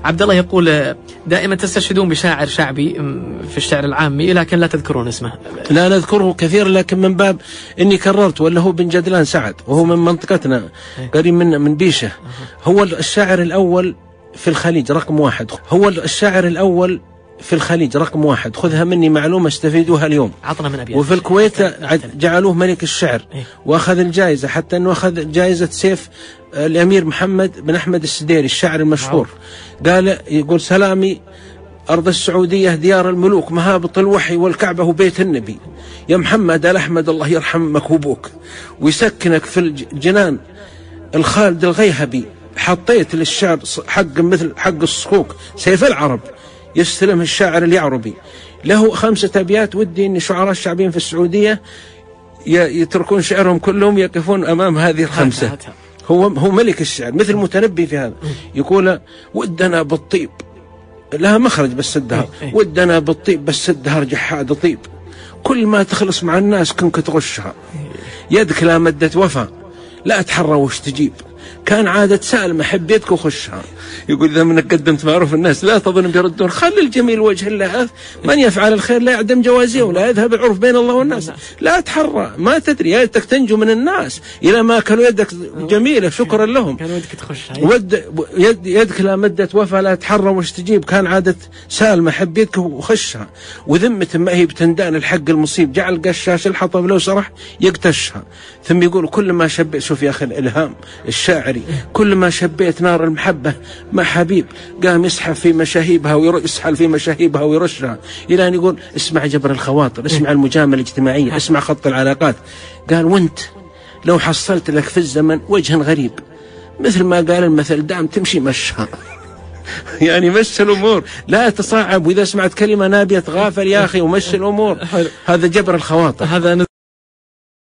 عبد الله يقول دائما تستشهدون بشاعر شعبي في الشعر العامي لكن لا تذكرون اسمه. لا نذكره كثير، لكن من باب إني كررت، ولا هو بن جدلان سعد، وهو من منطقتنا قريب من بيشة. هو الشاعر الأول في الخليج رقم 1. هو الشاعر الأول في الخليج رقم 1. خذها مني معلومة استفيدوها اليوم. عطنا من أبيات. وفي الكويت جعلوه ملك الشعر وأخذ الجائزة، حتى أنه أخذ جائزة سيف الأمير محمد بن أحمد السديري الشاعر المشهور. قال يقول سلامي أرض السعودية ديار الملوك، مهابط الوحي والكعبة وبيت النبي، يا محمد آل أحمد الله يرحم مكوبوك ويسكنك في الجنان الخالد الغيهبي، حطيت للشعر حق مثل حق الصكوك سيف العرب يستلم الشاعر اليعربي. له 5 أبيات ودي أن شعراء الشعبيين في السعودية يتركون شعرهم كلهم يقفون أمام هذه ال5. هو ملك الشعر مثل متنبي في هذا. يقول ودنا بالطيب، لها مخرج بس الدهر، ودنا بالطيب بس الدهر جحاد طيب، كل ما تخلص مع الناس كنك تغشها، يدك لا مدت وفا لا أتحرى وش تجيب، كان عادة سالمة حبيتك وخشها. يقول إذا منك قدمت معروف الناس لا تظن بيردون، خلي الجميل وجه الله، من يفعل الخير لا يعدم جوازيه ولا يذهب العرف بين الله والناس، لا تحرى ما تدري يدك تنجو من الناس إلى ما كانوا يدك جميلة شكرا لهم، كان ودك تخشها يدك لا مدت وفا لا تحرى وش تجيب، كان عادة سالمة حبيتك وخشها، وذمة ما هي بتندان الحق المصيب، جعل قشاش الحطب لو سرح يقتشها. ثم يقول كل ما شبئت، شوف يا أخي الإلهام الشاعري، كل ما شبيت نار المحبة مع حبيب قام يسحب في مشاهيبها ويسحل في مشاهيبها ويرشها، إلى أن يقول اسمع جبر الخواطر، اسمع المجاملة الاجتماعية، اسمع خط العلاقات. قال وانت لو حصلت لك في الزمن وجه غريب، مثل ما قال المثل دام تمشي مشها. يعني مشي الأمور لا تصعب، وإذا سمعت كلمة نابية غافل يا أخي ومشي الأمور. هذا جبر الخواطر.